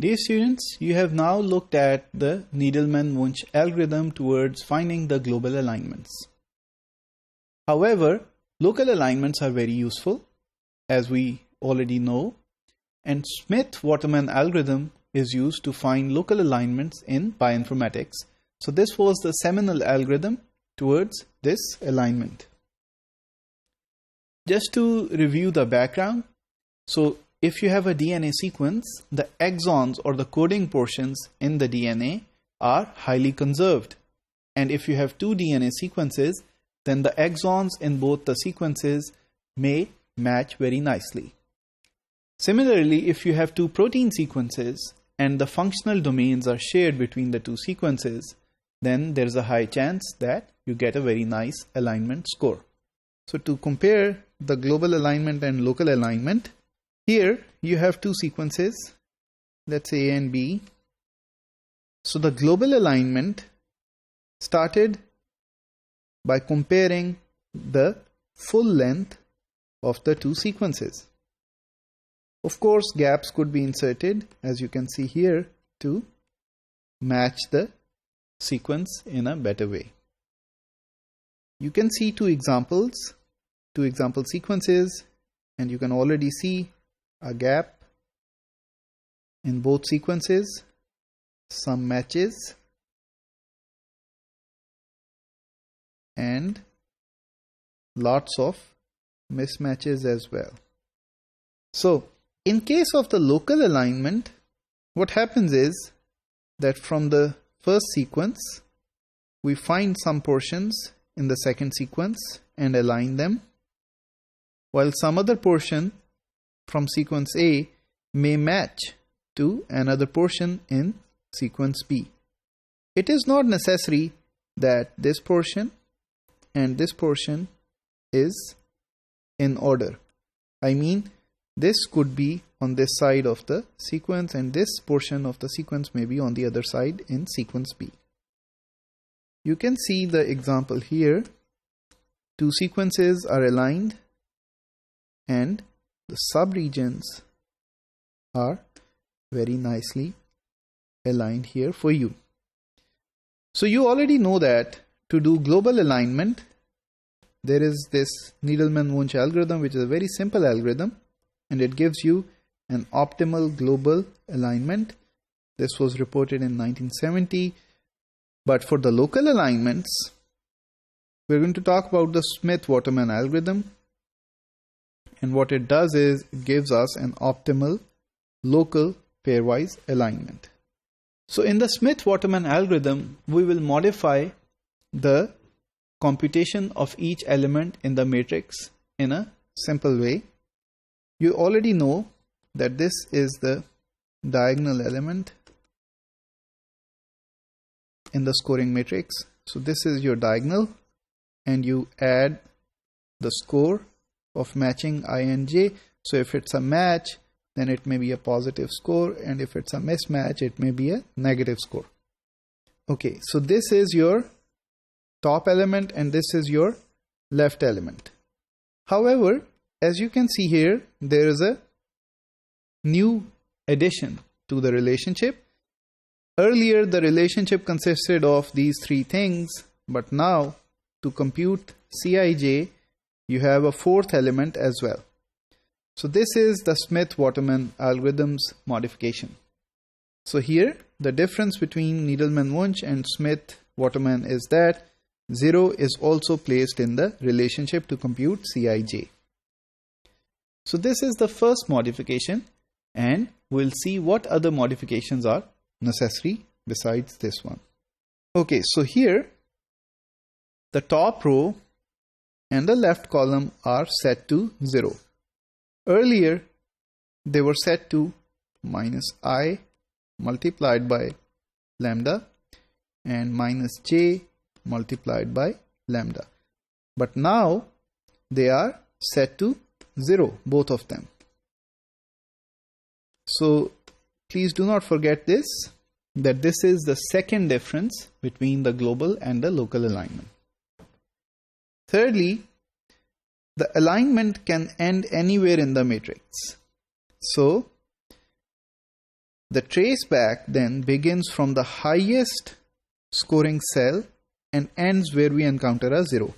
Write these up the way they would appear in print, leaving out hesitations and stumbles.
Dear students, you have now looked at the Needleman-Wunsch algorithm towards finding the global alignments. However, local alignments are very useful, as we already know, and SmithWaterman algorithm is used to find local alignments in bioinformatics. So this was the seminal algorithm towards this alignment. Just to review the background, so if you have a DNA sequence, the exons or the coding portions in the DNA are highly conserved. And if you have two DNA sequences, then the exons in both the sequences may match very nicely. Similarly, if you have two protein sequences and the functional domains are shared between the two sequences, then there's a high chance that you get a very nice alignment score. So to compare the global alignment and local alignment, here you have two sequences, let's say A and B. So the global alignment started by comparing the full length of the two sequences. Of course, gaps could be inserted, as you can see here, to match the sequence in a better way. You can see two example sequences, and you can already see a gap in both sequences, some matches, and lots of mismatches as well. So in case of the local alignment, what happens is that from the first sequence, we find some portions in the second sequence and align them, while some other portion from sequence A may match to another portion in sequence B. It is not necessary that this portion and this portion is in order. I mean, this could be on this side of the sequence and this portion of the sequence may be on the other side in sequence B. You can see the example here. Two sequences are aligned and the subregions are very nicely aligned here for you. So you already know that to do global alignment, there is this Needleman-Wunsch algorithm, which is a very simple algorithm, and it gives you an optimal global alignment. This was reported in 1970. But for the local alignments, we're going to talk about the SmithWaterman algorithm. And what it does is it gives us an optimal local pairwise alignment. So in the SmithWaterman algorithm, we will modify the computation of each element in the matrix in a simple way. You already know that this is the diagonal element in the scoring matrix. So this is your diagonal, and you add the score of matching I and j. So if it's a match, then it may be a positive score, and if it's a mismatch, it may be a negative score. Okay, so this is your top element and this is your left element. However, as you can see here, there is a new addition to the relationship. Earlier, the relationship consisted of these three things, but now to compute Cij, you have a fourth element as well. So this is the SmithWaterman algorithm's modification. So here, the difference between Needleman-Wunsch and SmithWaterman is that 0 is also placed in the relationship to compute Cij. So this is the first modification, and we'll see what other modifications are necessary besides this one. Okay, so here, the top row and the left column are set to 0. Earlier, they were set to minus I multiplied by lambda and minus j multiplied by lambda. But now, they are set to 0, both of them. So, please do not forget this, that this is the second difference between the global and the local alignment. Thirdly, the alignment can end anywhere in the matrix. So, The traceback then begins from the highest scoring cell and ends where we encounter a 0.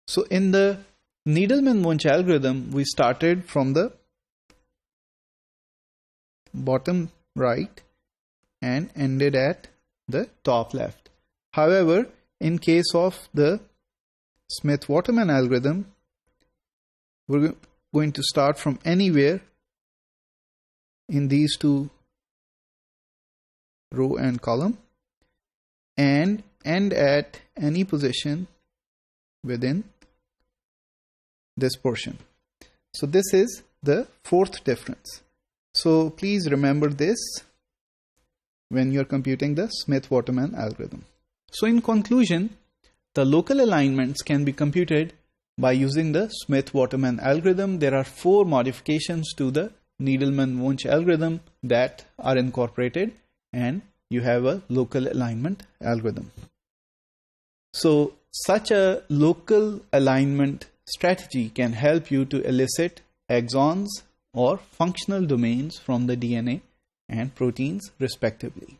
So in the Needleman-Wunsch algorithm, we started from the bottom right and ended at the top left. However, in case of the SmithWaterman algorithm, we're going to start from anywhere in these two row and column and end at any position within this portion. So this is the fourth difference. So please remember this when you're computing the SmithWaterman algorithm. So in conclusion, the local alignments can be computed by using the SmithWaterman algorithm. There are 4 modifications to the Needleman-Wunsch algorithm that are incorporated, and you have a local alignment algorithm. So such a local alignment strategy can help you to elicit exons or functional domains from the DNA and proteins respectively.